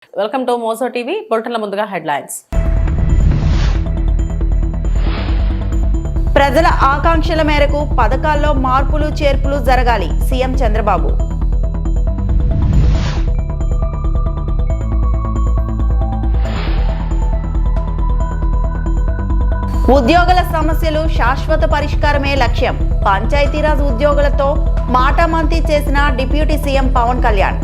Welcome to Mojo TV. బులెటిన్ల ముందుగా headlines. ప్రజల ఆకాంక్షల మేరకు పథకాల్లో మార్పులు చేర్పులు జరగాలి సీఎం చంద్రబాబు. ఉద్యోగుల సమస్యలు శాశ్వత పరిష్కారమే లక్ష్యం. పంచాయతీరాజ్ ఉద్యోగులతో మాటామంతి చేసిన deputy CM Pawan Kalyan.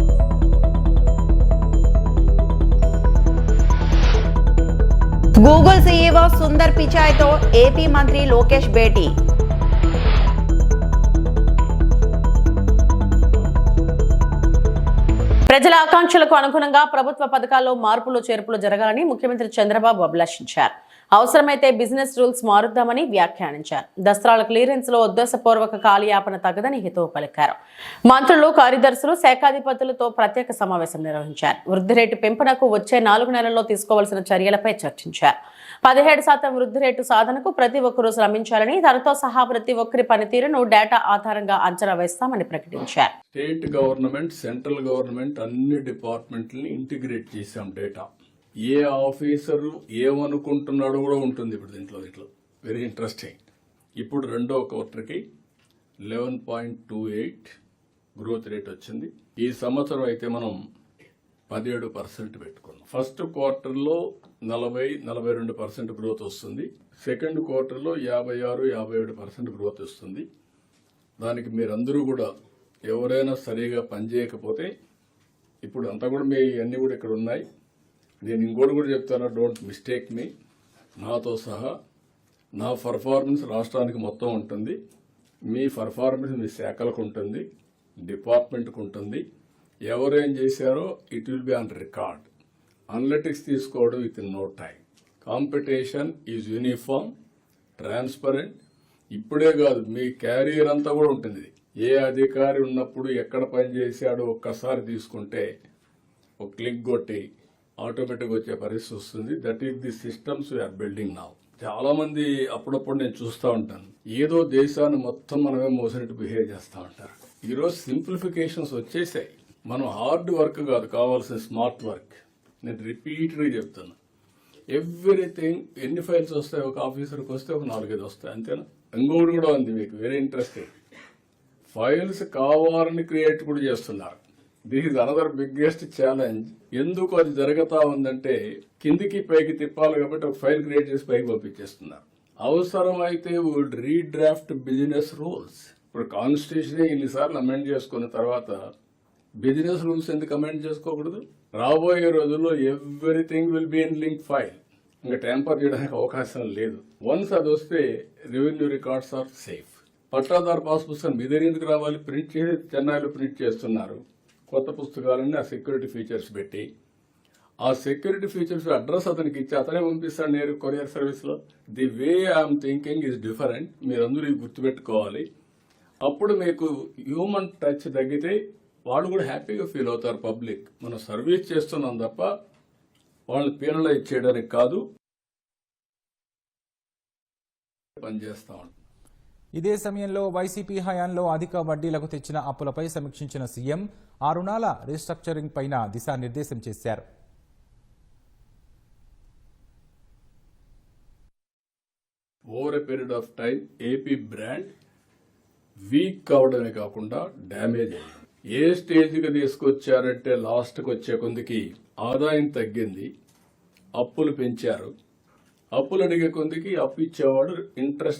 Google CEO Sundar పిచాయ్తో AP మంత్రి లోకేష్ భేటీ. ప్రజల ఆకాంక్షలకు అనుగుణంగా ప్రభుత్వ పథకాల్లో మార్పులు చేర్పులు జరగాలని ముఖ్యమంత్రి చంద్రబాబు అభిలషించారు. అవసరమైతే బిజినెస్ రూల్స్ మారుద్దామని వ్యాఖ్యానించారు. దస్త్రాల క్లియరెన్స్ లో ఉద్దేశపూర్వక కాలయాపన తగదని హితవు పలికారు. మంత్రులు, కార్యదర్శులు, శాఖాధిపతులతో ప్రత్యేక సమావేశం నిర్వహించారు. వృద్ధి రేటు పెంపునకు వచ్చే 4 నెలల్లో తీసుకోవాల్సిన చర్యలపై చర్చించారు. 17% వృద్ధి రేటు సాధనకు ప్రతి ఒక్కరూ శ్రమించాలని, తనతో సహా ప్రతి ఒక్కరి పనితీరును డేటా ఆధారంగా అంచనా వేస్తామని ప్రకటించారు. స్టేట్ గవర్నమెంట్, సెంట్రల్ గవర్నమెంట్ అన్ని డిపార్ట్మెంట్లని ఇంటిగ్రేట్ చేశాం. డేటా ఏ ఆఫీసరు ఏమనుకుంటున్నాడో కూడా ఉంటుంది ఇప్పుడు దీంట్లో. Very interesting. ఇప్పుడు రెండో క్వార్టర్కి 11.28 గ్రోత్ రేట్ వచ్చింది. ఈ సంవత్సరం అయితే మనం 17% పెట్టుకున్నాం. ఫస్ట్ క్వార్టర్లో 40-42% గ్రోత్ వస్తుంది. సెకండ్ క్వార్టర్లో 56-57% గ్రోత్ వస్తుంది. దానికి మీరందరూ కూడా ఎవరైనా సరిగా పనిచేయకపోతే, ఇప్పుడు అంతా కూడా మీ అన్నీ కూడా ఇక్కడ ఉన్నాయి. నేను ఇంకోటి కూడా చెప్తాను, డోంట్ మిస్టేక్ మీ. నాతో సహా నా పర్ఫార్మెన్స్ రాష్ట్రానికి మొత్తం ఉంటుంది. మీ పర్ఫార్మెన్స్ మీ శాఖలకు ఉంటుంది, డిపార్ట్మెంట్కి ఉంటుంది. ఎవరేం చేశారో it will be on record. Analytics తీసుకోవడం with in no time. Competition is uniform, transparent. ఇప్పుడే కాదు, మీ క్యారియర్ అంతా కూడా ఉంటుంది. ఏ అధికారి ఉన్నప్పుడు ఎక్కడ పని చేశాడో ఒక్కసారి తీసుకుంటే ఒక క్లిక్ కొట్టి ఆటోమేటిక్ వచ్చే పరిస్థితి వస్తుంది. That is the systems we are building now. చాలా మంది అప్పుడప్పుడు నేను చూస్తూ ఉంటాను, ఏదో దేశాన్ని మొత్తం మనమే మోసినట్టు బిహేవ్ చేస్తూ ఉంటారు. ఈరోజు సింప్లిఫికేషన్స్ వచ్చేసాయి. మనం హార్డ్ వర్క్ కాదు కావాల్సిన, స్మార్ట్ వర్క్. నేను రిపీటెడ్గా చెప్తున్నా. ఎవ్రీథింగ్, ఎన్ని ఫైల్స్ వస్తాయి ఒక ఆఫీసర్కి వస్తే ఒక 4-5 వస్తాయి, అంతేనా? ఇంకోటి కూడా ఉంది మీకు వెరీ ఇంట్రెస్టింగ్. ఫైల్స్ కావాలని క్రియేట్ కూడా చేస్తున్నారు. This is another biggest challenge. ఎందుకు అది జరుగుతా ఉందంటే, కిందికి పైకి తిప్పాలి కాబట్టి ఒక ఫైల్ క్రియేట్ చేసి పైకి పంపించేస్తున్నారు. అవసరమైతే వుడ్ రీడ్రాఫ్ట్ బిజినెస్ రూల్స్. ఇప్పుడు కాన్స్టిట్యూషన్ ఇన్నిసార్లు అమెండ్ చేసుకున్న తర్వాత బిజినెస్ రూల్స్ ఎందుకు అమెండ్ చేసుకోకూడదు? రాబోయే రోజుల్లో everything will be in link file. ఇంకా ట్యాంపర్ చేయడానికి అవకాశం లేదు. వన్స్ అది వస్తే రెవెన్యూ రికార్డ్స్ ఆర్ సేఫ్. పట్టాదారు పాస్ పుస్తకం మీ దగ్గర ఎందుకు రావాలి? ప్రింట్ చేసి చెన్నైలో ప్రింట్ చేస్తున్నారు కొత్త పుస్తకాలన్నీ. ఆ సెక్యూరిటీ ఫీచర్స్ పెట్టి, ఆ సెక్యూరిటీ ఫీచర్స్ అడ్రస్ అతనికి ఇచ్చి అతనే పంపిస్తాడు నేరు కొరియర్ సర్వీస్లో. The way I'm thinking is different. మీరందరూ గుర్తుపెట్టుకోవాలి. అప్పుడు మీకు హ్యూమన్ టచ్ తగ్గితే వాళ్ళు కూడా హ్యాపీగా ఫీల్ అవుతారు. పబ్లిక్ మనం సర్వీస్ చేస్తున్నాం తప్ప వాళ్ళని పీనలైజ్ చేయడానికి కాదు, పనిచేస్తా ఉంటాం. ఇదే సమయంలో వైసీపీ హయాంలో అధిక వడ్డీలకు తెచ్చిన అప్పులపై సమీక్షించిన సీఎం ఆ రుణాల రీస్ట్రక్చరింగ్ పైన దిశానిర్దేశం చేశారు. Over a period of time AP brand week కావడమే కాకుండా డ్యామేజ్ అయ్యింది. ఏ స్టేజ్కి తీసుకొచ్చారంటే లాస్ట్కి వచ్చే కొందికి ఆదాయం తగ్గింది, అప్పులు పెంచారు. అప్పులు అడిగే కొందికి అప్పు ఇచ్చేవాడు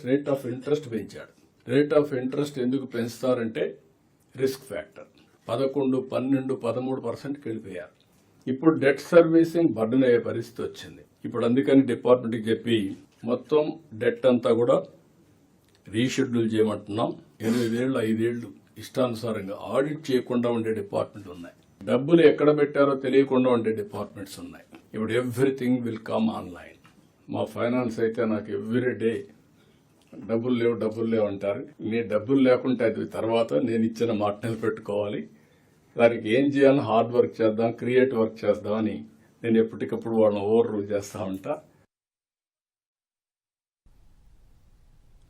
రేట్ ఆఫ్ ఇంట్రెస్ట్ పెంచాడు. రేట్ ఆఫ్ ఇంట్రెస్ట్ ఎందుకు పెంచుతారంటే రిస్క్ ఫ్యాక్టర్. 11, 12, 13%కి వెళ్ళిపోయారు. ఇప్పుడు డెట్ సర్వీసింగ్ బర్డెన్ అయ్యే పరిస్థితి వచ్చింది. ఇప్పుడు అందుకని డిపార్ట్మెంట్కి చెప్పి మొత్తం డెట్ అంతా కూడా రీషెడ్యూల్ చేయమంటున్నాం. 8 ఏళ్ళు 5 ఏళ్ళు ఇష్టానుసారంగా ఆడిట్ చేయకుండా ఉండే డిపార్ట్మెంట్ ఉన్నాయి. డబ్బులు ఎక్కడ పెట్టారో తెలియకుండా ఉండే డిపార్ట్మెంట్స్ ఉన్నాయి. ఇప్పుడు ఎవ్రీథింగ్ విల్ కమ్ ఆన్లైన్. మా ఫైనాన్స్ అయితే నాకు ఎవ్రీ డే డబ్బులు లేవు అంటారు. నీ డబ్బులు లేకుంటే అది తర్వాత నేను ఇచ్చిన మాట నిలబెట్టుకోవాలి. దానికి ఏం చేయాలని హార్డ్ వర్క్ చేద్దాం, క్రియేటివ్ వర్క్ చేద్దామని నేను ఎప్పటికప్పుడు వాళ్ళని ఓవర్ రూల్ చేస్తా ఉంటా.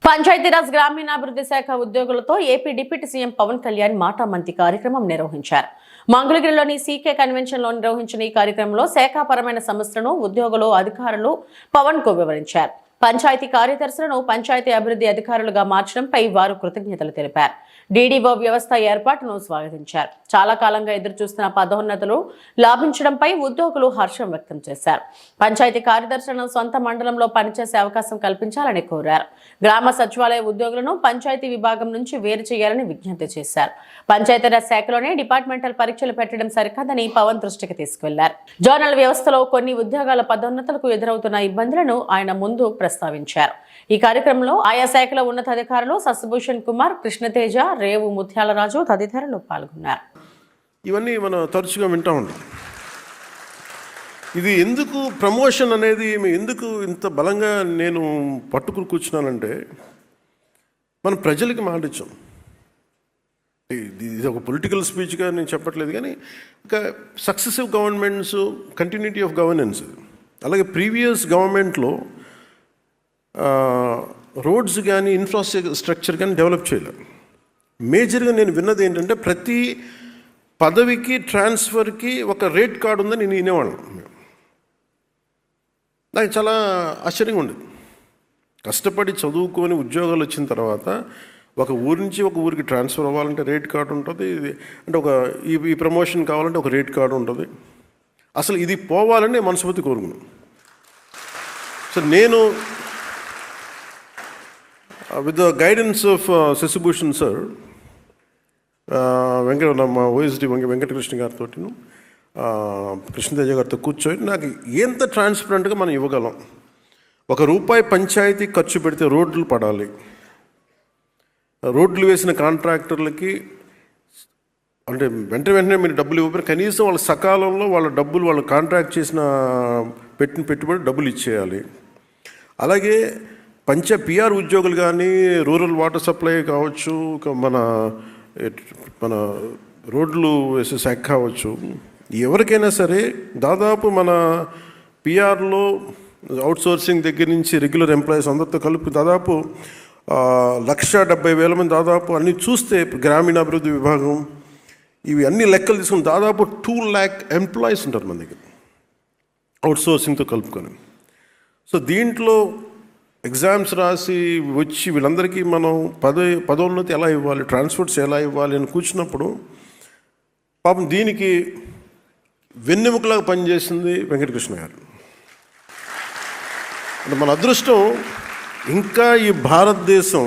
పంచాయతీరాజ్ గ్రామీణాభివృద్ధి శాఖ ఉద్యోగులతో AP deputy CM Pawan Kalyan మాటామంతి కార్యక్రమం నిర్వహించారు. మంగళగిరిలోని సీకే కన్వెన్షన్ లో నిర్వహించిన ఈ కార్యక్రమంలో శాఖాపరమైన సమస్యలను ఉద్యోగులు, అధికారులు పవన్ కు వివరించారు. పంచాయతీ కార్యదర్శులను పంచాయతీ అభివృద్ధి అధికారులుగా మార్చడంపై వారు కృతజ్ఞతలు తెలిపారు. డీడీఓ వ్యవస్థ ఏర్పాటును స్వాగతించారు. చాలా కాలంగా ఎదురుచూస్తున్న పదోన్నతులు లాభించడంపై ఉద్యోగులు హర్షం వ్యక్తం చేశారు. పంచాయతీ కార్యదర్శులను సొంత మండలంలో పనిచేసే అవకాశం కల్పించాలని కోరారు. గ్రామ సచివాలయ ఉద్యోగులను పంచాయతీ విభాగం నుంచి వేరు చేయాలని విజ్ఞప్తి చేశారు. పంచాయతీరాజ్ శాఖలోనే డిపార్ట్మెంటల్ పరీక్షలు పెట్టడం సరికాదని పవన్ దృష్టికి తీసుకెళ్లారు. జోనల్ వ్యవస్థలో కొన్ని ఉద్యోగాల పదోన్నతులకు ఎదురవుతున్న ఇబ్బందులను ఆయన ముందు ప్రస్తావించారు. ఈ కార్యక్రమంలో ఆయా శాఖల ఉన్నతాధికారులు శశిభూషణ్ కుమార్, కృష్ణతేజ, రేవు ముత్యాలరాజు తదితరులు పాల్గొన్నారు. ఇవన్నీ మనం తరచుగా వింటూ ఉంటాం. ఇది ఎందుకు ప్రమోషన్ అనేది ఎందుకు ఇంత బలంగా నేను పట్టుకుని కూర్చున్నానంటే, మనం ప్రజలకి మాట ఇచ్చాం. ఇది ఒక పొలిటికల్ స్పీచ్గా నేను చెప్పట్లేదు, కానీ ఒక successive governments continuity of governance. అలాగే ప్రీవియస్ గవర్నమెంట్లో రోడ్స్ కానీ ఇన్ఫ్రాస్ట్రక్చర్ కానీ డెవలప్ చేయలేదు. మేజర్గా నేను విన్నది ఏంటంటే, ప్రతి పదవికి ట్రాన్స్ఫర్కి ఒక రేట్ కార్డు ఉందని నేను వినేవాళ్ళం. నాకు చాలా ఆశ్చర్యంగా ఉండేది. కష్టపడి చదువుకొని ఉద్యోగాలు వచ్చిన తర్వాత ఒక ఊరి నుంచి ఒక ఊరికి ట్రాన్స్ఫర్ అవ్వాలంటే రేట్ కార్డు ఉంటుంది. అంటే ఒక ఈ ప్రమోషన్ కావాలంటే ఒక రేట్ కార్డు ఉంటుంది. అసలు ఇది పోవాలని మనస్ఫూర్తి కోరుకున్నాను. సో నేను with the guidance of Sasibhushan sir, మా ఓఎస్డి వెంకటకృష్ణ గారితో, కృష్ణతేజ గారితో కూర్చొని నాకు ఎంత ట్రాన్స్పరెంట్గా మనం ఇవ్వగలం. ₹1 పంచాయతీ ఖర్చు పెడితే రోడ్లు పడాలి. రోడ్లు వేసిన కాంట్రాక్టర్లకి అంటే వెంటనే మీరు డబ్బులు ఇవ్వకపోయినా కనీసం వాళ్ళ సకాలంలో వాళ్ళ డబ్బులు, వాళ్ళు కాంట్రాక్ట్ చేసిన పెట్టిన పెట్టుబడి డబ్బులు ఇచ్చేయాలి. అలాగే పిఆర్ ఉద్యోగులు కానీ, రూరల్ వాటర్ సప్లై కావచ్చు, మన రోడ్లు వేసే శాఖ కావచ్చు, ఎవరికైనా సరే దాదాపు మన పిఆర్లో అవుట్సోర్సింగ్ దగ్గర నుంచి రెగ్యులర్ ఎంప్లాయీస్ అందరితో కలిపి దాదాపు 1,70,000 మంది, దాదాపు అన్నీ చూస్తే గ్రామీణాభివృద్ధి విభాగం ఇవి అన్ని లెక్కలు తీసుకుని దాదాపు 2 lakh ఎంప్లాయీస్ ఉంటారు మన దగ్గర అవుట్సోర్సింగ్తో కలుపుకొని. సో దీంట్లో ఎగ్జామ్స్ రాసి వచ్చి వీళ్ళందరికీ మనం పదోన్నతి ఎలా ఇవ్వాలి, ట్రాన్స్ఫర్స్ ఎలా ఇవ్వాలి అని కూర్చున్నప్పుడు పాపం దీనికి వెన్నెముకలాగా పనిచేసింది వెంకటకృష్ణ గారు. అంటే మన అదృష్టం, ఇంకా ఈ భారతదేశం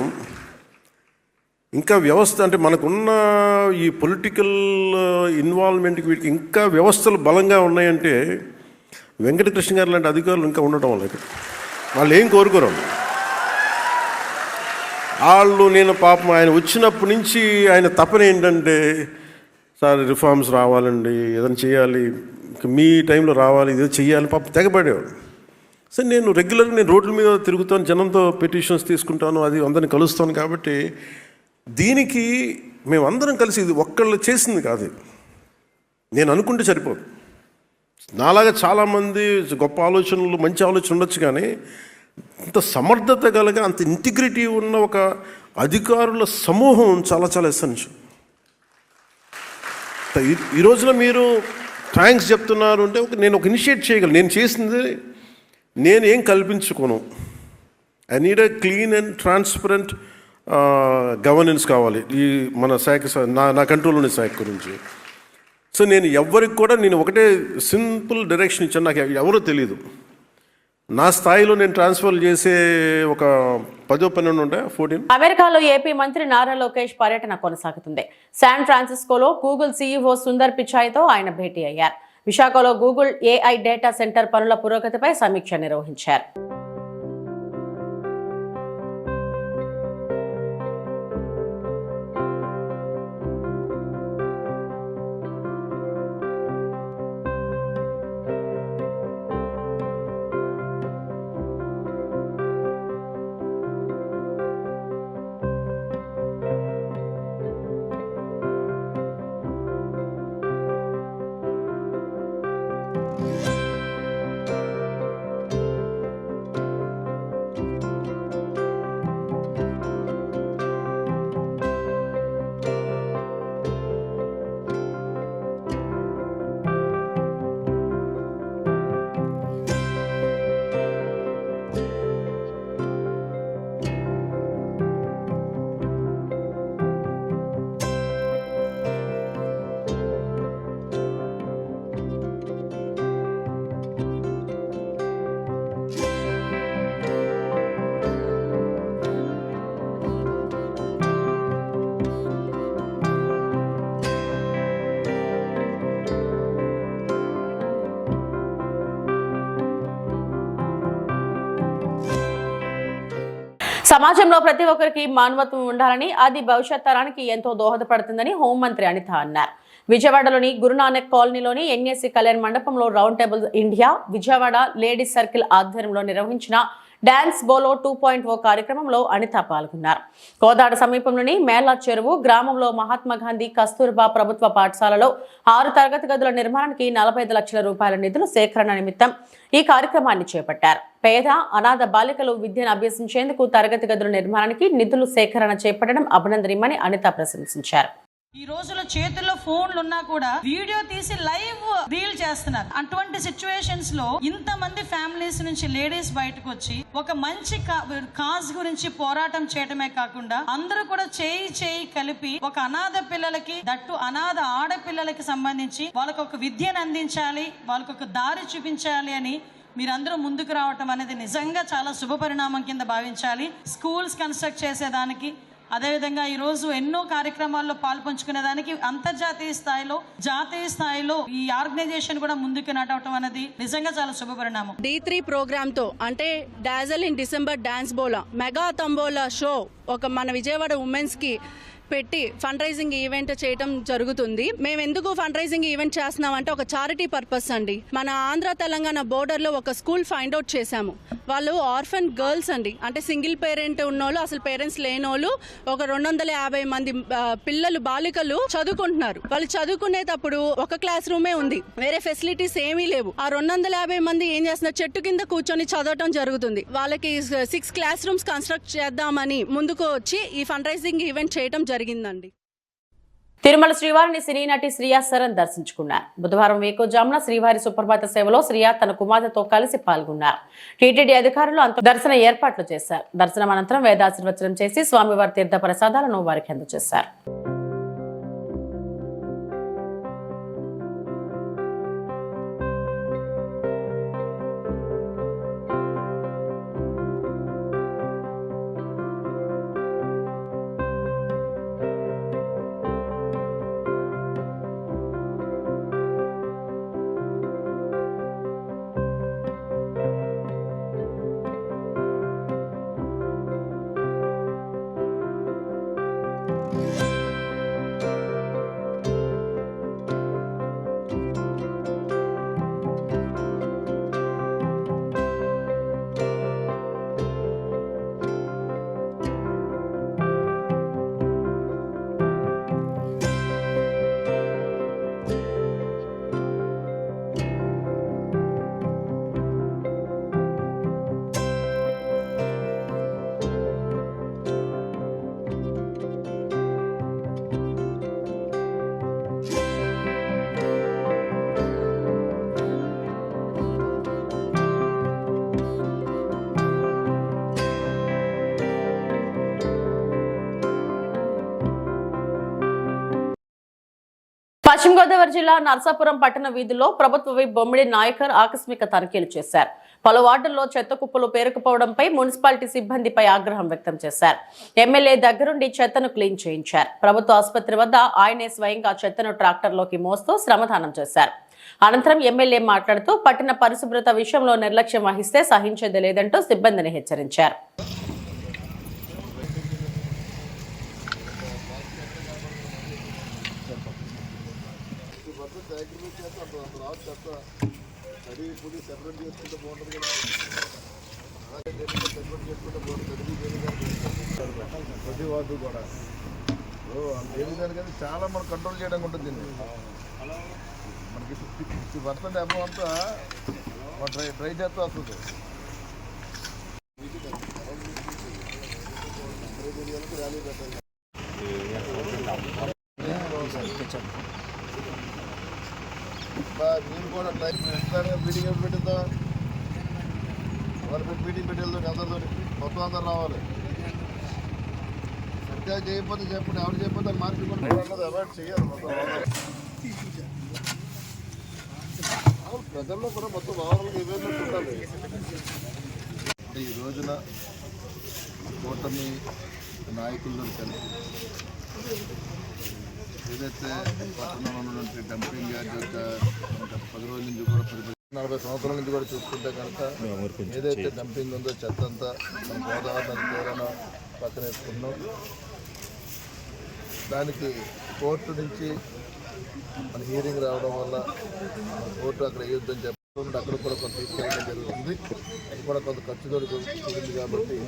ఇంకా వ్యవస్థ అంటే మనకున్న ఈ పొలిటికల్ ఇన్వాల్వ్మెంట్కి వీటికి ఇంకా వ్యవస్థలు బలంగా ఉన్నాయంటే వెంకటకృష్ణ గారు లాంటి అధికారులు ఇంకా ఉండటం వల్ల. వాళ్ళు ఏం కోరుకోరు వాళ్ళు. నేను పాపం ఆయన వచ్చినప్పటి నుంచి ఆయన తపన ఏంటంటే, సార్ రిఫార్మ్స్ రావాలండి, ఏదైనా చేయాలి, మీ టైంలో రావాలి, ఇదే చెయ్యాలి, పాపం తెగబడేవాడు. సరే నేను రెగ్యులర్గా రోడ్ల మీద తిరుగుతాను, జనంతో పిటిషన్స్ తీసుకుంటాను, అది అందరిని కలుస్తాను. కాబట్టి దీనికి మేమందరం కలిసి, ఇది ఒక్కళ్ళు చేసింది కాదు, నేను అనుకుంటే సరిపోదు. నాలాగా చాలామంది గొప్ప ఆలోచనలు, మంచి ఆలోచన ఉండొచ్చు, కానీ అంత సమర్థత కలగ, అంత ఇంటిగ్రిటీ ఉన్న ఒక అధికారుల సమూహం చాలా చాలా ఎసెన్షియల్. ఈ రోజున మీరు థ్యాంక్స్ చెప్తున్నారు అంటే నేను ఒక ఇనిషియేట్ చేయగలను. నేను చేసింది నేను ఏం కల్పించుకోను. I need a clean and transparent governance కావాలి ఈ మన శాఖ, నా కంట్రోల్ ఉన్న శాఖ గురించి. సో నేను ఎవరికి కూడా నేను ఒకటే సింపుల్ డైరెక్షన్ ఇచ్చాను. నాకు ఎవరో తెలియదు. నా స్థాయిలో నేను ట్రాన్స్ఫర్ చేసే ఒక 10-12 ఉంటాయి, 14. అమెరికాలో ఏపీ మంత్రి నారా లోకేష్ పర్యటన కొనసాగుతుంది. శాన్ ఫ్రాన్సిస్కోలో గూగుల్ సీఈఓ సుందర్ పిచాయ్తో ఆయన భేటీ అయ్యారు. విశాఖలో గూగుల్ ఏఐ డేటా సెంటర్ పనుల పురోగతిపై సమీక్ష నిర్వహించారు. సమాజంలో ప్రతి ఒక్కరికి మానవత్వం ఉండాలని, అది భవిష్యత్ తరానికి ఎంతో దోహదపడుతుందని హోంమంత్రి అనిత అన్నారు. విజయవాడలోని గురునానక్ కాలనీలోని ఎన్ఎస్సి కళ్యాణ్ మండపంలో round table India Vijayawada ladies circle ఆధ్వర్యంలో నిర్వహించిన డాన్స్ బోలో 2.0 కార్యక్రమంలో అనిత పాల్గొన్నారు. కోదాడ సమీపంలోని మేళా చెరువు గ్రామంలో మహాత్మా గాంధీ కస్తూర్బా ప్రభుత్వ పాఠశాలలో 6 తరగతి గదుల నిర్మాణానికి 45 లక్షల రూపాయల నిధులు సేకరణ నిమిత్తం ఈ కార్యక్రమాన్ని చేపట్టారు. పేద అనాథ బాలికలు విద్యను అభ్యసించేందుకు తరగతి గదుల నిర్మాణానికి నిధులు సేకరణ చేపట్టడం అభినందనీయమని అనిత ప్రశంసించారు. ఈ రోజులో చేతుల్లో ఫోన్లు ఉన్నా కూడా వీడియో తీసి లైవ్ రీల్ చేస్తున్నారు. అటువంటి సిచ్యువేషన్స్ లో ఇంతమంది ఫ్యామిలీస్ నుంచి లేడీస్ బయటకు వచ్చి ఒక మంచి కాజ్ గురించి పోరాటం చేయడమే కాకుండా అందరూ కూడా చేయి కలిపి ఒక అనాథ పిల్లలకి, దట్టు అనాథ ఆడపిల్లలకి సంబంధించి వాళ్ళకు ఒక విద్యను అందించాలి, వాళ్ళకు ఒక దారి చూపించాలి అని మీరందరూ ముందుకు రావటం అనేది నిజంగా చాలా శుభ పరిణామం కింద భావించాలి. స్కూల్స్ కన్స్ట్రక్ట్ చేసేదానికి, అదేవిధంగా ఈరోజు ఎన్నో కార్యక్రమాల్లో పాల్పంచుకునేదానికి అంతర్జాతీయ స్థాయిలో, జాతీయ స్థాయిలో ఈ ఆర్గనైజేషన్ కూడా ముందుకు నడవటం అనేది నిజంగా చాలా శుభ పరిణామం. D3 ప్రోగ్రామ్ తో అంటే డాజల్ ఇన్ డిసెంబర్ డాన్స్ బోలా మెగా తంబోలా షో ఒక మన విజయవాడ ఉమెన్స్ కి పెట్టి ఫండ్ రైజింగ్ ఈవెంట్ చేయడం జరుగుతుంది. మేము ఎందుకు ఫండ్ రైజింగ్ ఈవెంట్ చేస్తున్నాం అంటే ఒక చారిటీ పర్పస్ అండి. మన ఆంధ్ర తెలంగాణ బోర్డర్ లో ఒక స్కూల్ ఫైండ్ అవుట్ చేశాము. వాళ్ళు ఆర్ఫన్ గర్ల్స్ అండి, అంటే సింగిల్ పేరెంట్ ఉన్నోళ్ళు, అసలు పేరెంట్స్ లేనోళ్ళు ఒక 250 మంది పిల్లలు, బాలికలు చదువుకుంటున్నారు. వాళ్ళు చదువుకునేటప్పుడు ఒక క్లాస్ రూమే ఉంది, వేరే ఫెసిలిటీస్ ఏమీ లేవు. ఆ 250 మంది ఏం చేస్తున్నారు, చెట్టు కింద కూర్చొని చదవటం జరుగుతుంది. వాళ్ళకి 6 క్లాస్ రూమ్స్ కన్స్ట్రక్ట్ చేద్దామని ముందుకు వచ్చి ఈ ఫండ్ రైజింగ్ ఈవెంట్ చేయడం జరిగిందండి. తిరుమల శ్రీవారిని సినీ నటి శ్రియా సరన్ దర్శించుకున్నారు. బుధవారం వేకువజామున శ్రీవారి సుప్రభాత సేవలో శ్రియా తన కుమార్తెతో కలిసి పాల్గొన్నారు. టీటీడీ అధికారులు దర్శన ఏర్పాట్లు చేశారు. దర్శనం అనంతరం వేదాశీర్వచనం చేసి స్వామివారి తీర్థ ప్రసాదాలను వారికి అందజేశారు. పశ్చిమ గోదావరి జిల్లా నర్సాపురం పట్టణ వీధుల్లో ప్రభుత్వ విప్ బొమ్మిడి నాయకర్ ఆకస్మిక తనిఖీలు చేశారు. పలు వార్డుల్లో చెత్త కుప్పలు పేరుకుపోవడంపై మున్సిపాలిటీ సిబ్బందిపై ఆగ్రహం వ్యక్తం చేశారు. ఎమ్మెల్యే దగ్గరుండి చెత్తను క్లీన్ చేయించారు. ప్రభుత్వ ఆసుపత్రి వద్ద ఆయనే స్వయంగా చెత్తను ట్రాక్టర్లోకి మోస్తూ శ్రమదానం చేశారు. అనంతరం ఎమ్మెల్యే మాట్లాడుతూ పట్టణ పరిశుభ్రత విషయంలో నిర్లక్ష్యం వహిస్తే సహించేది లేదంటూ సిబ్బందిని హెచ్చరించారు. ప్రతి వార్డు కూడా కానీ చాలా మనం కంట్రోల్ చేయడానికి ఉంటుంది. మనకి 50% అమౌంట్ అంతా డ్రై చేస్తూ వస్తుంది. మీరు కూడా మీటింగ్ పెట్టిద్దాం, వాళ్ళు మీటింగ్ పెట్టేది అందరితో మొత్తం అందరు రావాలి. సరిగ్గా చేయకపోతే చెప్పండి, ఎవరు చేయకపోతే మార్చుకుంటే అవాయిడ్ చేయాలి. ప్రజల్లో కూడా మొత్తం ఓవరాల్గా అవేర్నెస్ ఉండాలి. ఈ రోజున కూటమి నాయకుల్లో కలిసి ఏదైతే పట్టణంలో ఉన్నటువంటి డంపింగ్ యార్డ్ యొక్క 10 రోజుల నుంచి కూడా 40 సంవత్సరాల నుంచి కూడా చూసుకుంటే కనుక ఏదైతే డంపింగ్ ఉందో చెత్త అంతా మన గోదావరి నది తీరాన పక్కన వేసుకున్నాం. దానికి కోర్టు నుంచి మన హీరింగ్ రావడం వల్ల కోర్టు అక్కడ వేయొద్దని చెప్పి అక్కడ కూడా కొంత తీసుకెళ్ళడం జరుగుతుంది. అది కూడా కొంత ఖర్చుతో కూడింది కాబట్టి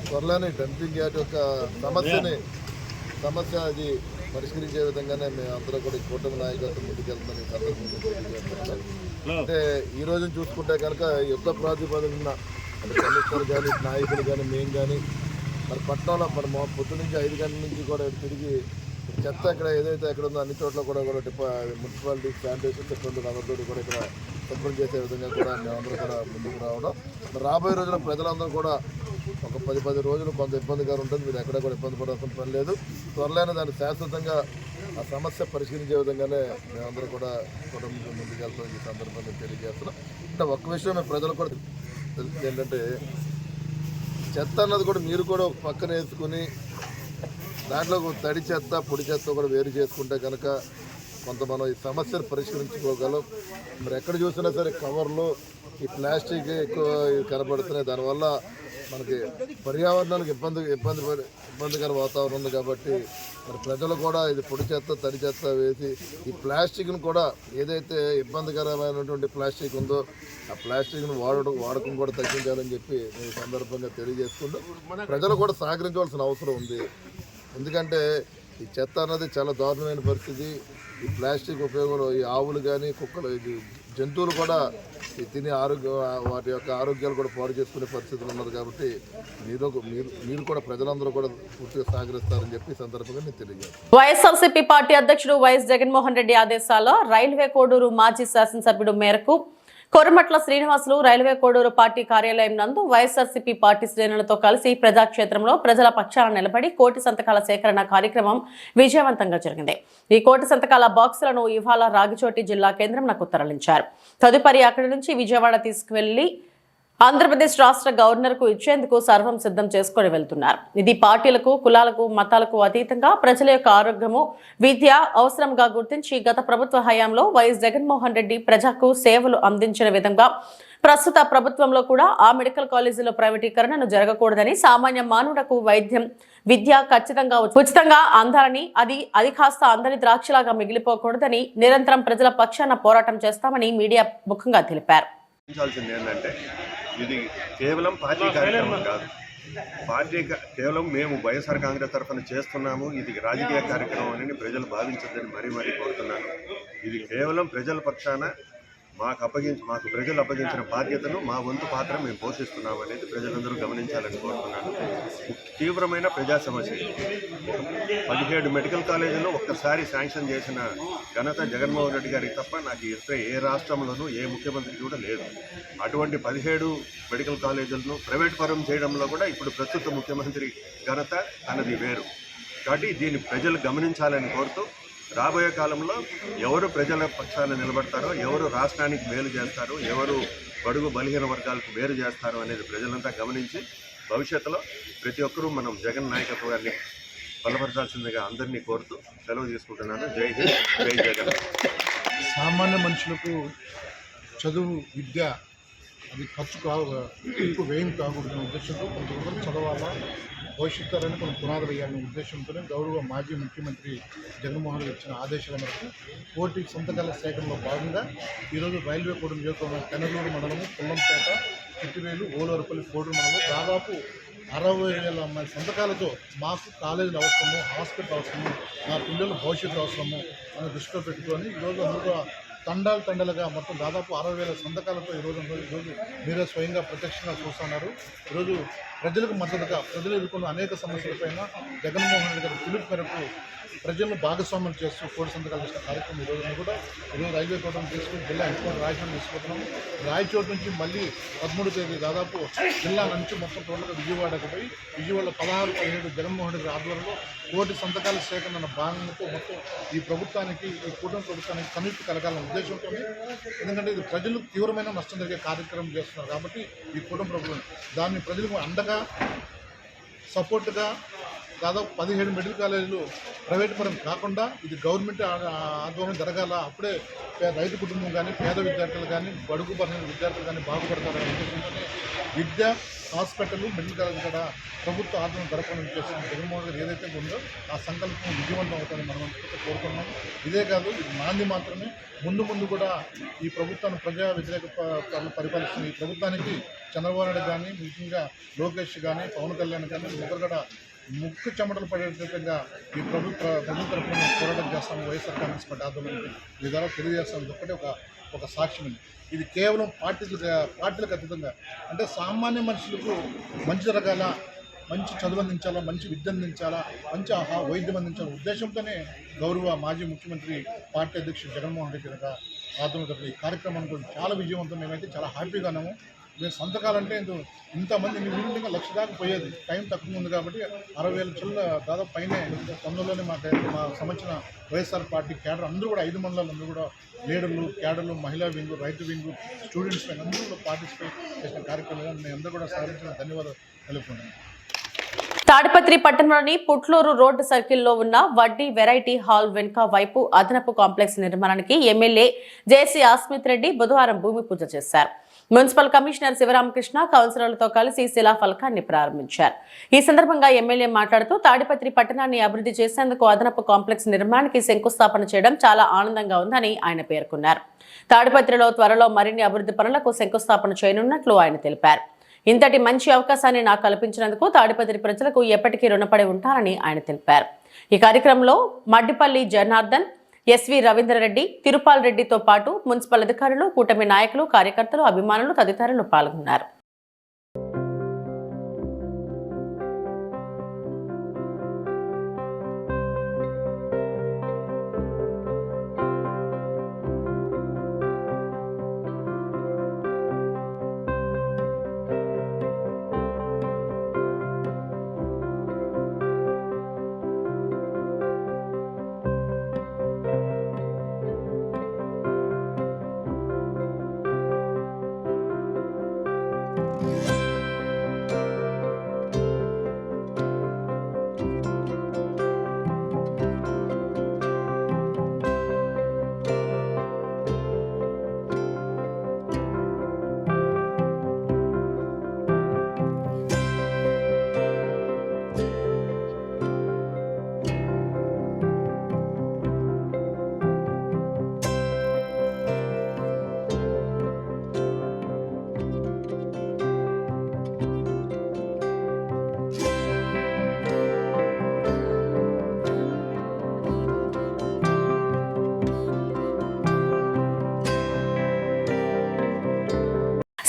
త్వరలోనే డంపింగ్ యార్డ్ యొక్క సమస్య అది పరిష్కరించే విధంగానే మేము అందరూ కూడా ఈ కూటమి నాయకత్వం ముందుకెళ్తున్నాం. ఈ సందర్భంగా అంటే ఈ రోజు చూసుకుంటే కనుక యుద్ధ ప్రాతిపదికన అంటే కమిషనర్ కానీ నాయకులు కానీ మేము కానీ మరి పట్టణంలో మన పొద్దు నుంచి 5 గంటల నుంచి కూడా తిరిగి చెత్త ఇక్కడ ఏదైతే ఎక్కడ ఉందో అన్ని చోట్ల కూడా మున్సిపాలిటీ శానిటేషన్ చెట్లు అందరితో కూడా ఇక్కడ శుభ్రం చేసే విధంగా కూడా మేమందరూ కూడా ముందుకు రావడం. రాబోయే రోజుల్లో ప్రజలందరూ కూడా ఒక 10 రోజులు కొంత ఇబ్బందిగా ఉంటుంది. మీరు ఎక్కడ కూడా ఇబ్బంది పడాల్సిన పని లేదు. త్వరలోనే దాన్ని శాశ్వతంగా ఆ సమస్య పరిష్కరించే విధంగానే మేమందరూ కూడా ముందుకు వెళ్తాం. ఈ సందర్భంగా తెలియజేస్తున్నాం. అంటే ఒక్క విషయం మేము ప్రజలు కూడా తెలిసింది ఏంటంటే చెత్త అన్నది కూడా మీరు కూడా పక్కన వేసుకుని దాంట్లో తడి చెత్త పొడి చెత్త కూడా వేరు చేసుకుంటే కనుక కొంత మనం ఈ సమస్యను పరిష్కరించుకోగలం. మరి ఎక్కడ చూసినా సరే కవర్లు ఈ ప్లాస్టిక్ ఎక్కువ కనబడుతున్నాయి. దానివల్ల మనకి పర్యావరణానికి ఇబ్బందికర వాతావరణం ఉంది. కాబట్టి మరి ప్రజలు కూడా ఇది పొడి చెత్త తడి చెత్త వేసి ఈ ప్లాస్టిక్ను కూడా ఏదైతే ఇబ్బందికరమైనటువంటి ప్లాస్టిక్ ఉందో ఆ ప్లాస్టిక్ను వాడకం కూడా తగ్గించాలని చెప్పి ఈ సందర్భంగా తెలియజేసుకుంటూ ప్రజలు కూడా సహకరించవలసిన అవసరం ఉంది. ఎందుకంటే ఈ చెత్త అన్నది చాలా దారుణమైన పరిస్థితి. ఈ ప్లాస్టిక్ ఉపయోగంలో ఈ ఆవులు కానీ కుక్కలు జంతువులు కూడా తిని వాటి యొక్క ఆరోగ్యాలు కూడా పాడు చేసుకునే పరిస్థితులు ఉన్నారు. కాబట్టి మీరు కూడా ప్రజలందరూ కూడా పూర్తిగా సహకరిస్తారని చెప్పి ఈ సందర్భంగా నేను తెలియజేస్తాను. వైఎస్ఆర్సీపీ పార్టీ అధ్యక్షుడు వైఎస్ జగన్మోహన్ రెడ్డి ఆదేశాల్లో రైల్వే కోడూరు మాజీ శాసనసభ్యుడు మేరకు కొరమట్ల శ్రీనివాసులు రైల్వే కోడూరు పార్టీ కార్యాలయం నందు వైఎస్ఆర్సీపీ పార్టీ శ్రేణులతో కలిసి ప్రజాక్షేత్రంలో ప్రజల పక్షాన నిలబడి కోటి సంతకాల సేకరణ కార్యక్రమం విజయవంతంగా జరిగింది. ఈ కోటి సంతకాల బాక్సులను ఇవాళ రాగిచోటి జిల్లా కేంద్రంకు తరలించారు. తదుపరి అక్కడి నుంచి విజయవాడ తీసుకువెళ్లి ఆంధ్రప్రదేశ్ రాష్ట్ర గవర్నర్ కు ఇచ్చేందుకు సర్వం సిద్ధం చేసుకుని వెళ్తున్నారు. ఇది పార్టీలకు కులాలకు మతాలకు అతీతంగా ప్రజల యొక్క ఆరోగ్యము విద్య అవసరంగా గుర్తించి గత ప్రభుత్వ హయాంలో వైఎస్ జగన్మోహన్ రెడ్డి ప్రజలకు సేవలు అందించిన విధంగా ప్రస్తుత ప్రభుత్వంలో కూడా ఆ మెడికల్ కాలేజీలో ప్రైవేటీకరణను జరగకూడదని, సామాన్య మానవులకు వైద్యం విద్య ఖచ్చితంగా ఉచితంగా అందాలని, అది కాస్త అందని ద్రాక్షలాగా మిగిలిపోకూడదని నిరంతరం ప్రజల పక్షాన పోరాటం చేస్తామని మీడియా ముఖంగా తెలిపారు. ఏంటంటే ఇది కేవలం పార్టీ కార్యక్రమం కాదు. కేవలం మేము వైఎస్ఆర్ కాంగ్రెస్ తరఫున చేస్తున్నాము, ఇది రాజకీయ కార్యక్రమం అని ప్రజలు భావించద్దని మరీ కోరుతున్నాను. ఇది కేవలం ప్రజల పక్షాన మాకు ప్రజలు అప్పగించిన బాధ్యతను మా వంతు పాత్ర మేము పోషిస్తున్నాము అనేది ప్రజలందరూ గమనించాలని కోరుతున్నాను. తీవ్రమైన ప్రజా సమస్య 17 మెడికల్ కాలేజీలు ఒక్కసారి శాంక్షన్ చేసిన ఘనత జగన్మోహన్ రెడ్డి గారికి తప్ప నాకు ఏ రాష్ట్రంలోనూ ఏ ముఖ్యమంత్రికి కూడా లేదు. అటువంటి 17 మెడికల్ కాలేజీలను ప్రైవేట్ పరం చేయడంలో కూడా ఇప్పుడు ప్రస్తుత ముఖ్యమంత్రి ఘనత తనది వేరు. కాబట్టి దీన్ని ప్రజలు గమనించాలని కోరుతూ రాబోయే కాలంలో ఎవరు ప్రజల పక్షాన నిలబడతారో, ఎవరు రాష్ట్రానికి మేలు చేస్తారో, ఎవరు బడుగు బలహీన వర్గాలకు వేరు చేస్తారో అనేది ప్రజలంతా గమనించి భవిష్యత్తులో ప్రతి ఒక్కరూ మనం జగన్ నాయకత్వాన్ని బలపరచాల్సిందిగా అందరినీ కోరుతూ సెలవు తీసుకుంటున్నాను. జై హింద్, జై జగన్. సామాన్య మనుషులకు చదువు విద్య అది ఎక్కువ వ్యయం కాకూడదనే ఉద్దేశంతో కొంతమంది చదవాలా, భవిష్యత్తు తరాన్ని కొన్ని పునాదులు వేయాలనే ఉద్దేశంతోనే గౌరవ మాజీ ముఖ్యమంత్రి జగన్మోహన్ రెడ్డి ఇచ్చిన ఆదేశాల మేరకు కోటి సంతకాల సేకరణలో భాగంగా ఈరోజు రైల్వే కోడూరు నియోజకవర్గం తెనలూరు మండలము, పుల్లంపేట, చిట్టివేలు, ఓలవరపల్లి కోడూరు మండలం దాదాపు 60,000 సంతకాలతో మాకు కాలేజీలు అవసరము, హాస్పిటల్ అవసరము, మా పిల్లల భవిష్యత్తు అవసరము అని దృష్టిలో పెట్టుకొని ఈరోజు అందరూ తండాలుగా మొత్తం దాదాపు 60,000 సంతకాలతో ఈరోజు మీరే స్వయంగా ప్రత్యక్షంగా చూస్తున్నారు. ఈరోజు ప్రజలకు మద్దతుగా ప్రజలు ఎదుర్కొన్న అనేక సమస్యలపైన జగన్మోహన్ రెడ్డి గారి పిలుపు మేరకు ప్రజలను భాగస్వామ్యం చేస్తూ కోటి సంతకాలు చేసిన కార్యక్రమం ఈరోజు రైల్వే కోటను తీసుకుని జిల్లా హెడ్క్వార్టర్ రాయచోటు తీసుకుంటున్నాము. రాయచోటు నుంచి మళ్ళీ 13వ తేదీ దాదాపు జిల్లా నుంచి మొత్తం టోటల్గా విజయవాడకు పోయి విజయవాడలో 16-17 జగన్మోహన్ రెడ్డి ఆధ్వర్యంలో కోటి సంతకాల సేకరణ భాగంతో మొత్తం ఈ ప్రభుత్వానికి, ఈ కూటమి ప్రభుత్వానికి కనువిప్పు కలగాలనే ఉద్దేశంతో, ఎందుకంటే ఇది ప్రజలకు తీవ్రమైన నష్టం జరిగే కార్యక్రమం చేస్తున్నారు. కాబట్టి ఈ కూటమి ప్రభుత్వం దాన్ని ప్రజలకు అండగా సపోర్ట్గా దాదాపు 17 మెడికల్ కాలేజీలు ప్రైవేట్ పరం కాకుండా ఇది గవర్నమెంట్ ఆధ్వర్యం జరగాల. అప్పుడే రైతు కుటుంబం కానీ పేద విద్యార్థులు కానీ బడుగు బలహీన విద్యార్థులు కానీ బాగుపడతారనే ఉద్దేశంతోనే విద్య, హాస్పిటల్, మెడికల్ కాలేజ్ కూడా ప్రభుత్వ ఆధ్వర్యం జరపాలని ఉద్దేశం జగన్మోహన్ గారు ఏదైతే ఉందో ఆ సంకల్పం విజయవంతం అవుతారని మనం కోరుకున్నాం. ఇదే కాదు, ఇది నాంది మాత్రమే. ముందు కూడా ఈ ప్రభుత్వాన్ని ప్రజా వ్యతిరేక పరిపాలిస్తున్న ఈ ప్రభుత్వానికి చంద్రబాబు నాయుడు కానీ, ముఖ్యంగా లోకేష్ కానీ, పవన్ కళ్యాణ్ కానీ ముగ్గురు కూడా ముక్కు చెమటలు పడేటట్టుగా ఈ ప్రభుత్వ తరఫున పోరాటం చేస్తాము. వైఎస్ఆర్ కాంగ్రెస్ పార్టీ ఆధ్వర్యంలో ఈ ద్వారా తెలియజేస్తాం. ఇది ఒక్కటే ఒక సాక్ష్యం. ఇది కేవలం పార్టీలకు అతీతంగా, అంటే సామాన్య మనుషులకు మంచి జరగాల, మంచి చదువు అందించాలా, మంచి విద్య అందించాలా, మంచి వైద్యం అందించాలనే ఉద్దేశంతోనే గౌరవ మాజీ ముఖ్యమంత్రి పార్టీ అధ్యక్షుడు జగన్మోహన్ రెడ్డి గారి ఆధ్వర్యంలో ఈ కార్యక్రమం గురించి చాలా విజయవంతం. మేమైతే చాలా హ్యాపీగా ఉన్నాము. మేము సంతకాలంటే ఇంతమంది నిండుగా 1,00,000 దాకా పోయేది. టైం తక్కువ ఉంది కాబట్టి 60,000 చిల్లర దాదాపు పైనే తొందరలోనే మా సంబంధించిన వైఎస్ఆర్ పార్టీ క్యాడర్ అందరూ కూడా 5 మండలాలు అందరూ కూడా లీడర్లు, క్యాడర్లు, మహిళా వింగు, రైతు వింగు, స్టూడెంట్స్ అందరూ పార్టిసిపేట్ చేసిన కార్యక్రమంలో మేము అందరూ కూడా సహకరించిన ధన్యవాదాలు తెలుపుకుంటున్నాను. తాడిపత్రి పట్టణంలోని పుట్లూరు రోడ్డు సర్కిల్లో ఉన్న వడ్డీ వెరైటీ హాల్ వెనుక వైపు అదనపు కాంప్లెక్స్ నిర్మాణానికి ఎమ్మెల్యే జేసీ ఆస్మిత్ రెడ్డి బుధవారం భూమి పూజ చేశారు. మున్సిపల్ కమిషనర్ శివరామకృష్ణ కౌన్సిలర్లతో కలిసి శిలా ఫలకాన్ని ప్రారంభించారు. ఈ సందర్భంగా ఎమ్మెల్యే మాట్లాడుతూ తాడిపత్రి పట్టణాన్ని అభివృద్ధి చేసేందుకు అదనపు కాంప్లెక్స్ నిర్మాణానికి శంకుస్థాపన చేయడం చాలా ఆనందంగా ఉందని ఆయన పేర్కొన్నారు. తాడిపత్రిలో త్వరలో మరిన్ని అభివృద్ధి పనులకు శంకుస్థాపన చేయనున్నట్లు ఆయన తెలిపారు. ఇంతటి మంచి అవకాశాన్ని నాకు కల్పించినందుకు తాడిపత్రి ప్రజలకు ఎప్పటికీ రుణపడి ఉంటారని ఆయన తెలిపారు. ఈ కార్యక్రమంలో మడ్డిపల్లి జనార్దన్, ఎస్వి రవీంద్రరెడ్డి, తిరుపాల్ రెడ్డితో పాటు మున్సిపల్ అధికారులు, కూటమి నాయకులు, కార్యకర్తలు, అభిమానులు తదితరులు పాల్గొన్నారు.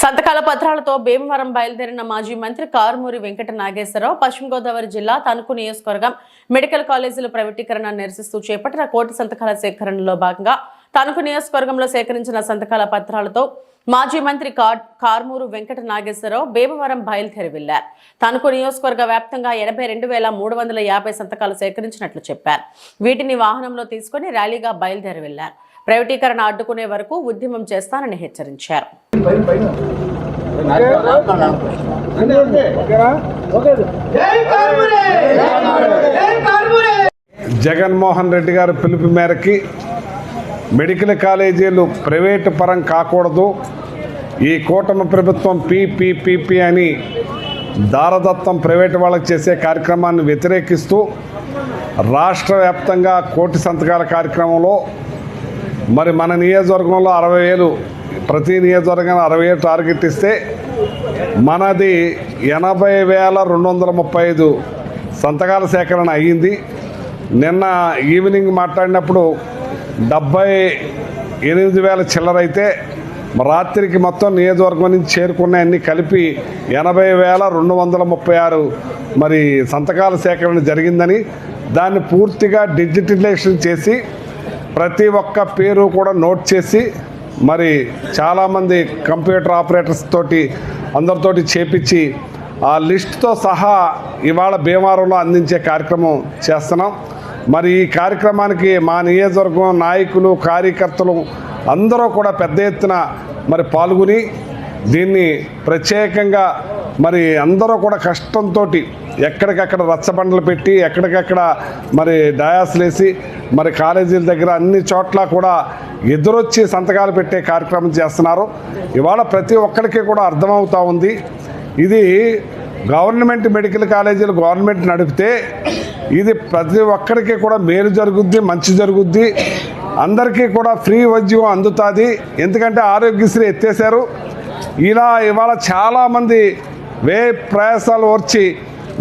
సంతకాల పత్రాలతో భీమవరం బయలుదేరిన మాజీ మంత్రి కారుమూరి వెంకట నాగేశ్వరరావు పశ్చిమ గోదావరి జిల్లా తణుకు నియోజకవర్గం మెడికల్ కాలేజీల ప్రైవేటీకరణ నిరసిస్తూ చేపట్టిన కోటి సంతకాల సేకరణలో భాగంగా తణుకు నియోజకవర్గంలో సేకరించిన సంతకాల పత్రాలతో మాజీ మంత్రి కారుమూరి వెంకట నాగేశ్వరరావు భీమవరం బయలుదేరి వెళ్లారు. తణుకు నియోజకవర్గ వ్యాప్తంగా 82,350 సంతకాలు సేకరించినట్లు చెప్పారు. వీటిని వాహనంలో తీసుకుని ర్యాలీగా బయలుదేరి వెళ్లారు. ప్రైవేటీకరణ అడ్డుకునే వరకు ఉద్యమం చేస్తానని హెచ్చరించారు. జగన్మోహన్ రెడ్డి గారి పిలుపు మేరకి మెడికల్ కాలేజీలు ప్రైవేటు పరం కాకూడదు, ఈ కూటమి ప్రభుత్వం పీపీపీపీ అని దారదత్తం ప్రైవేటు వాళ్ళకి చేసే కార్యక్రమాన్ని వ్యతిరేకిస్తూ రాష్ట్ర వ్యాప్తంగా కోటి సంతకాల కార్యక్రమంలో మరి మన నియోజకవర్గంలో 60,000, ప్రతి నియోజకవర్గంలో 60,000 టార్గెట్ ఇస్తే మనది 80,235 సంతకాల సేకరణ అయ్యింది. నిన్న ఈవినింగ్ మాట్లాడినప్పుడు 78,000 చిల్లరైతే రాత్రికి మొత్తం నియోజకవర్గం నుంచి చేరుకున్న అన్ని కలిపి 80,236 మరి సంతకాల సేకరణ జరిగిందని, దాన్ని పూర్తిగా డిజిటలైజేషన్ చేసి ప్రతి ఒక్క పేరు కూడా నోట్ చేసి మరి చాలామంది కంప్యూటర్ ఆపరేటర్స్ తోటి అందరితోటి చేపించి ఆ లిస్టుతో సహా ఇవాళ భీమవరంలో అందించే కార్యక్రమం చేస్తున్నాం. మరి ఈ కార్యక్రమానికి మా నియోజకవర్గం నాయకులు, కార్యకర్తలు అందరూ కూడా పెద్ద ఎత్తున మరి పాల్గొని దీన్ని ప్రత్యేకంగా మరి అందరూ కూడా కష్టంతో ఎక్కడికక్కడ రచ్చబండలు పెట్టి ఎక్కడికక్కడ మరి డయాస్లు వేసి మరి కాలేజీల దగ్గర అన్ని చోట్ల కూడా ఎదురొచ్చి సంతకాలు పెట్టే కార్యక్రమం చేస్తున్నారు. ఇవాళ ప్రతి ఒక్కరికి కూడా అర్థమవుతా ఉంది, ఇది గవర్నమెంట్ మెడికల్ కాలేజీలు గవర్నమెంట్ నడిపితే ఇది ప్రతి ఒక్కరికి కూడా మేలు జరుగుద్ది, మంచి జరుగుద్ది, అందరికీ కూడా ఫ్రీ వైద్యం అందుతుంది. ఎందుకంటే ఆరోగ్యశ్రీ ఎత్తేసారు. ఇలా ఇవాళ చాలామంది ప్రయాసాలు వచ్చి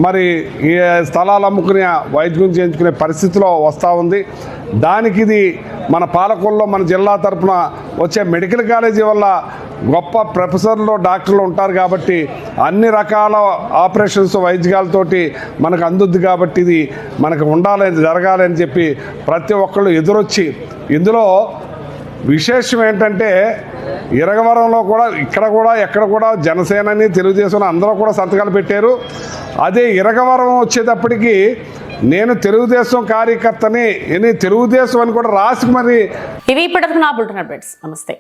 మరి ఈ స్థలాలు అమ్ముకునే వైద్యం చేయించుకునే పరిస్థితిలో వస్తూ ఉంది. దానికి ఇది మన పాలకొల్లో మన జిల్లా తరఫున వచ్చే మెడికల్ కాలేజీ వల్ల గొప్ప ప్రొఫెసర్లు డాక్టర్లు ఉంటారు కాబట్టి అన్ని రకాల ఆపరేషన్స్ వైద్యాలతోటి మనకు అందుద్ది కాబట్టి ఇది మనకు ఉండాలని జరగాలని చెప్పి ప్రతి ఒక్కళ్ళు ఎదురొచ్చి, ఇందులో విశేషం ఏంటంటే ఇరగవరంలో కూడా ఇక్కడ కూడా ఎక్కడ కూడా జనసేనని తెలుగుదేశం అందరూ కూడా సంతకాలు పెట్టారు. అదే ఇరగవరం వచ్చేటప్పటికి నేను తెలుగుదేశం కార్యకర్తని తెలుగుదేశం అని కూడా రాసి మరి ఇవి ఇప్పటివరకు నా బులెటిన్ అప్డేట్స్. నమస్తే.